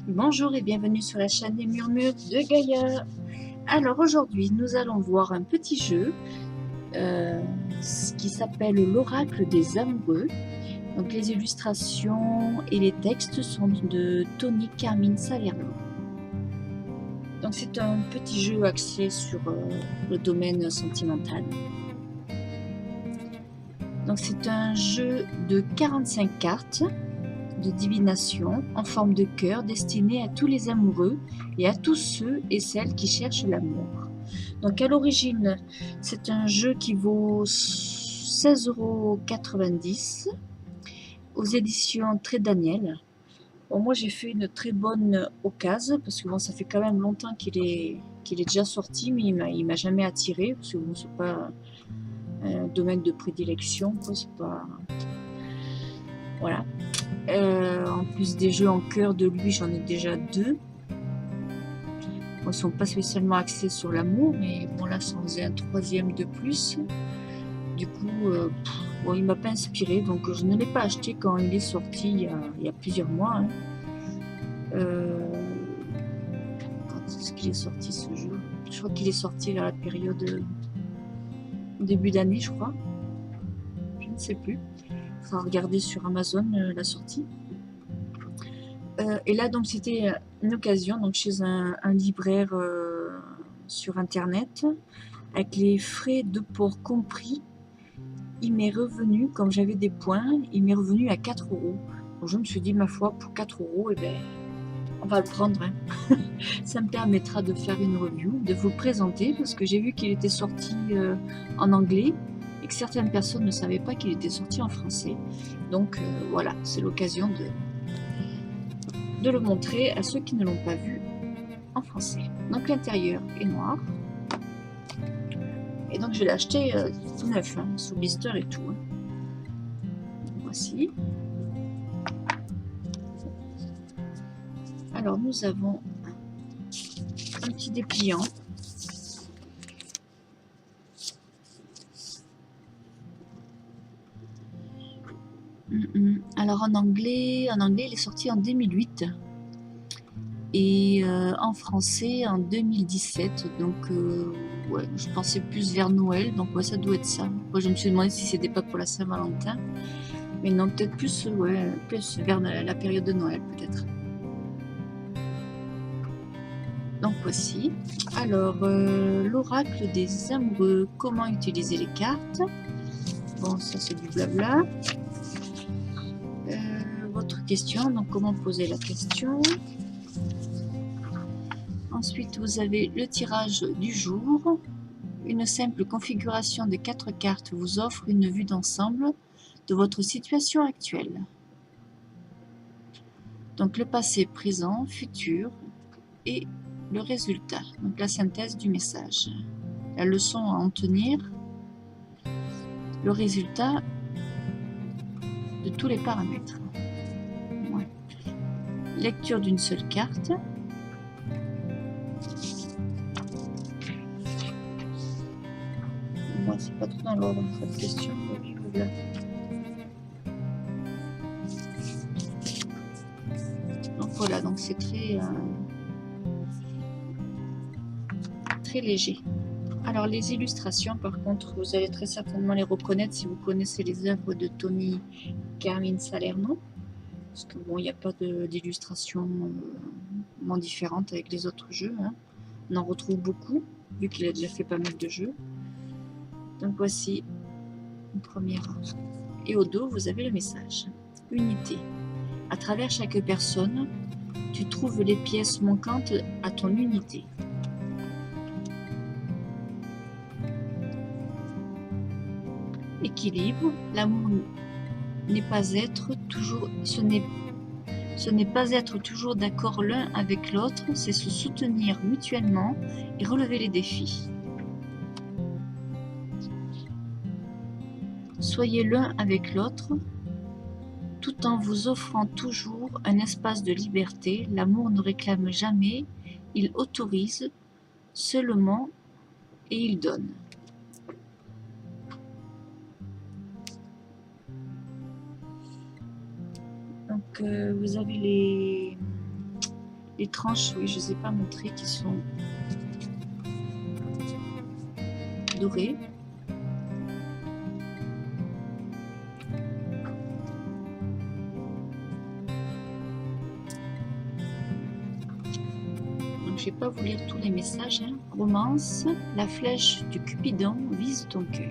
Bonjour et bienvenue sur la chaîne des murmures de Gaïa. Alors aujourd'hui, nous allons voir un petit jeu qui s'appelle l'Oracle des Amoureux. Donc les illustrations et les textes sont de Tony Carmine Salerno. Donc c'est un petit jeu axé sur le domaine sentimental. Donc c'est un jeu de 45 cartes de divination en forme de cœur destiné à tous les amoureux et à tous ceux et celles qui cherchent l'amour. Donc à l'origine, c'est un jeu qui vaut 16,90 € aux éditions Très Daniel. Bon, moi j'ai fait une très bonne occasion parce que bon, ça fait quand même longtemps qu'il est déjà sorti, mais il m'a jamais attiré parce que bon, c'est pas un domaine de prédilection, quoi, c'est pas voilà. En plus des jeux en cœur de lui, j'en ai déjà deux. Bon, ils sont pas spécialement axés sur l'amour, mais bon là, ça en faisait un troisième de plus. Du coup, bon, il m'a pas inspiré, donc je ne l'ai pas acheté quand il est sorti il y a plusieurs mois. Hein. Quand est-ce qu'il est sorti ce jeu? Je crois qu'il est sorti vers la période début d'année, je crois. Je ne sais plus. Il faudra regarder sur Amazon la sortie. Et là, donc, c'était une occasion, donc chez un libraire sur Internet, avec les frais de port compris, il m'est revenu, comme j'avais des points, il m'est revenu à 4 €. Donc, je me suis dit, ma foi, pour 4 €, eh ben, on va le prendre. Hein. Ça me permettra de faire une review, de vous le présenter, parce que j'ai vu qu'il était sorti en anglais et que certaines personnes ne savaient pas qu'il était sorti en français. Donc, voilà, c'est l'occasion de le montrer à ceux qui ne l'ont pas vu en français. Donc l'intérieur est noir. Et donc je l'ai acheté tout neuf, hein, sous blister et tout. Hein. Voici. Alors nous avons un petit dépliant. Alors en anglais, il est sorti en 2008. Et en français en 2017, donc ouais, je pensais plus vers Noël, donc ouais, ça doit être ça. Moi, je me suis demandé si c'était pas pour la Saint-Valentin, mais non, peut-être plus, ouais, plus vers la période de Noël, peut-être. Donc voici. Alors, l'oracle des amoureux, comment utiliser les cartes? Bon, ça c'est du blabla. Votre question, donc comment poser la question? Ensuite, vous avez le tirage du jour. Une simple configuration de 4 cartes vous offre une vue d'ensemble de votre situation actuelle. Donc le passé, présent, futur et le résultat. Donc la synthèse du message. La leçon à en tenir. Le résultat de tous les paramètres. Ouais. Lecture d'une seule carte. Moi, c'est pas trop dans l'ordre cette question. Voilà. Donc voilà, donc c'est très léger. Alors les illustrations, par contre, vous allez très certainement les reconnaître si vous connaissez les œuvres de Tony Carmine Salerno, parce que bon, il n'y a pas d'illustration différente avec les autres jeux. Hein. On en retrouve beaucoup, vu qu'il a déjà fait pas mal de jeux. Donc voici une première. Et au dos, vous avez le message. Unité. À travers chaque personne, tu trouves les pièces manquantes à ton unité. Équilibre. L'amour n'est pas être toujours, ce n'est pas être toujours d'accord l'un avec l'autre, c'est se soutenir mutuellement et relever les défis. Soyez l'un avec l'autre, tout en vous offrant toujours un espace de liberté. L'amour ne réclame jamais, il autorise seulement et il donne. Donc vous avez Les tranches, oui, je ne les ai pas montrées, qui sont dorées. Donc, je ne vais pas vous lire tous les messages. Hein. Romance, la flèche du Cupidon vise ton cœur.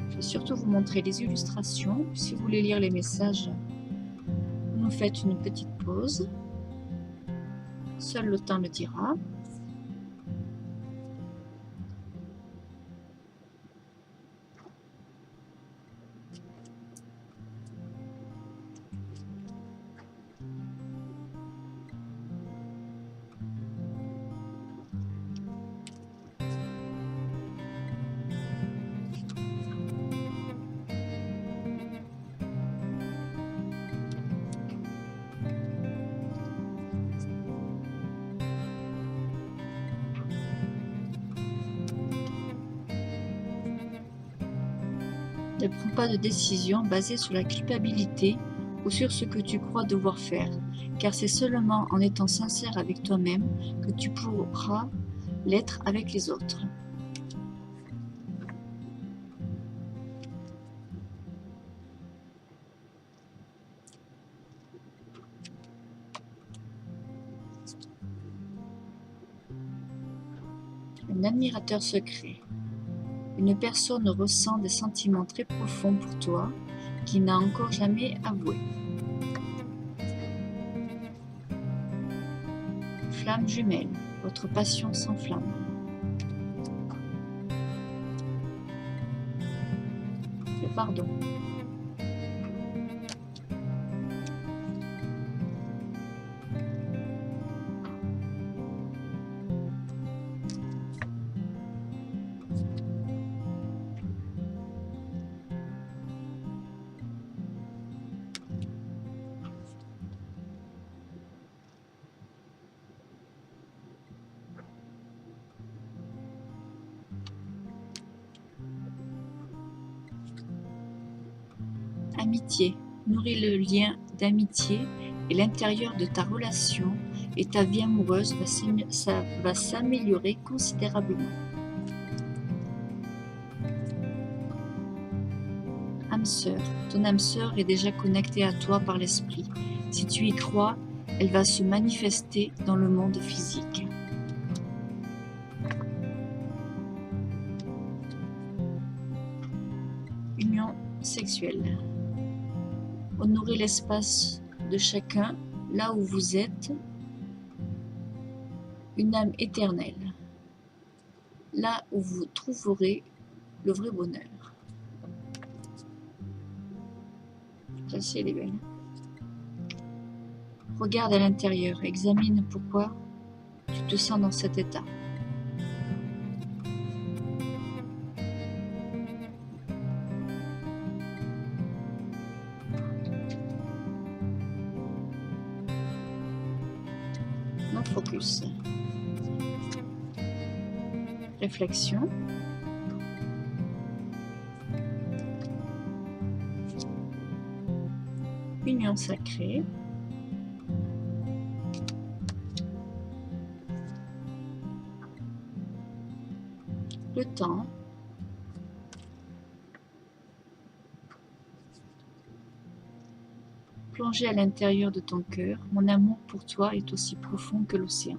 Je vais surtout vous montrer les illustrations. Si vous voulez lire les messages, vous nous faites une petite pause. Seul le temps le dira. Ne prends pas de décision basée sur la culpabilité ou sur ce que tu crois devoir faire, car c'est seulement en étant sincère avec toi-même que tu pourras l'être avec les autres. Un admirateur secret. Une personne ressent des sentiments très profonds pour toi qu'il n'a encore jamais avoués. Flamme jumelle, votre passion s'enflamme. Le pardon. Amitié. Nourris le lien d'amitié et l'intérieur de ta relation et ta vie amoureuse va s'améliorer considérablement. Âme sœur. Ton âme sœur est déjà connectée à toi par l'esprit. Si tu y crois, elle va se manifester dans le monde physique. Union sexuelle. Honorez l'espace de chacun là où vous êtes, une âme éternelle, là où vous trouverez le vrai bonheur. Celle-ci, elle est belle. Regarde à l'intérieur, examine pourquoi tu te sens dans cet état. Non focus. Réflexion. Union sacrée. Le temps. Plongé à l'intérieur de ton cœur, mon amour pour toi est aussi profond que l'océan.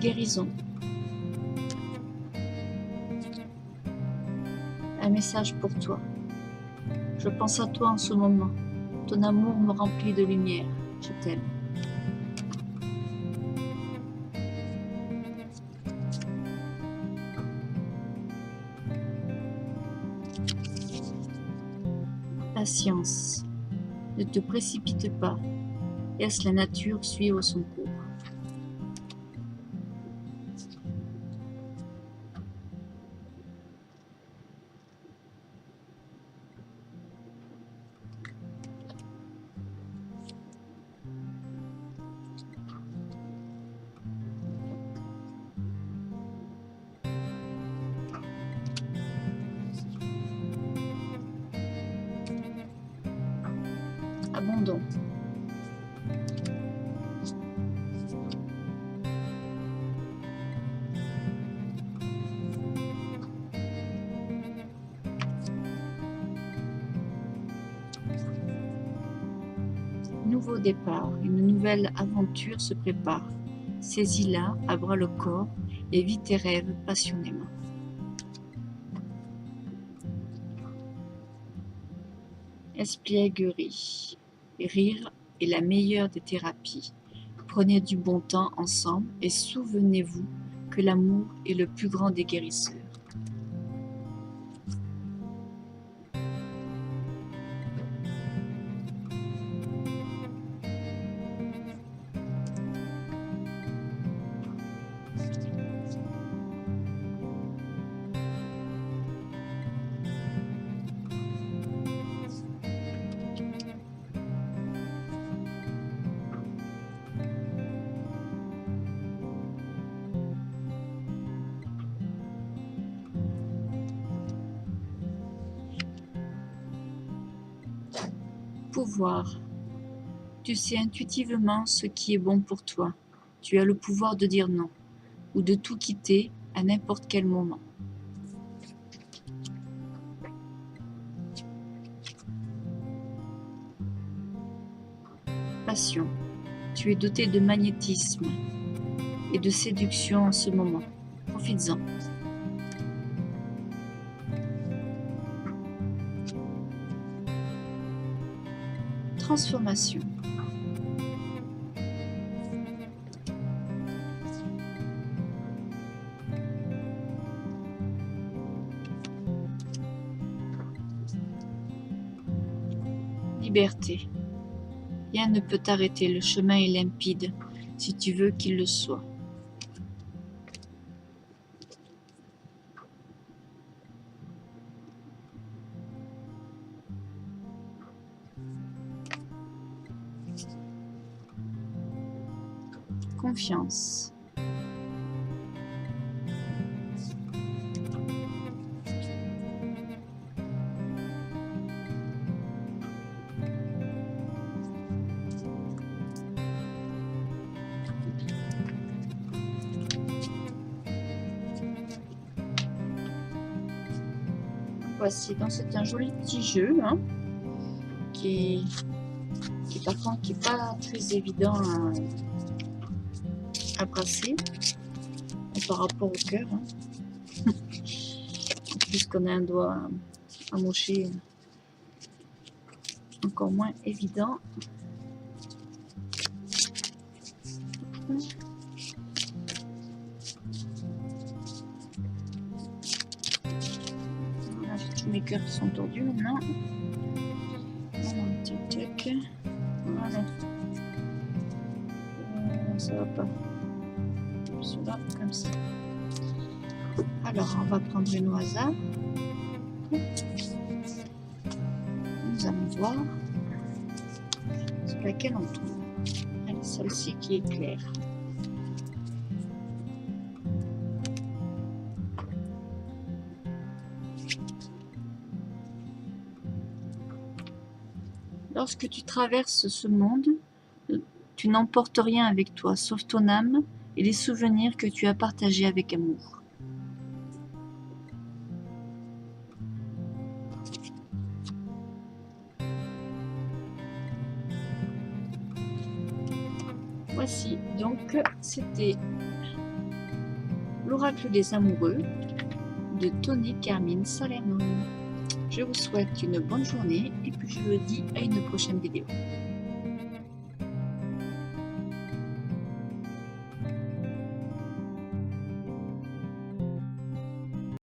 Guérison. Un message pour toi. Je pense à toi en ce moment. Ton amour me remplit de lumière. Je t'aime. Patience. Ne te précipite pas. Laisse la nature suivre son cours. Abandon. Nouveau départ, une nouvelle aventure se prépare. Saisis-la à bras le corps et vis tes rêves passionnément. Espièglerie. Rire est la meilleure des thérapies. Prenez du bon temps ensemble et souvenez-vous que l'amour est le plus grand des guérisseurs. Pouvoir. Tu sais intuitivement ce qui est bon pour toi. Tu as le pouvoir de dire non ou de tout quitter à n'importe quel moment. Passion. Tu es doté de magnétisme et de séduction en ce moment. Profites-en. Transformation. Liberté. Rien ne peut t'arrêter, le chemin est limpide, si tu veux qu'il le soit. Confiance. Voici, donc c'est un joli petit jeu hein, qui parfois qui n'est pas très évident à brasser par rapport au cœur. Hein. Puisqu'on a un doigt amoché, encore moins évident. Voilà, tous mes cœurs sont tordus maintenant. Voilà. Ça va pas. Celui-là, comme ça. Alors, on va prendre une au hasard. Nous allons voir sur laquelle on trouve. Allez, celle-ci qui est claire. Lorsque tu traverses ce monde, tu n'emportes rien avec toi, sauf ton âme et les souvenirs que tu as partagés avec amour. Voici, donc, c'était l'oracle des amoureux de Tony Carmine Salerno. Je vous souhaite une bonne journée et puis je vous dis à une prochaine vidéo.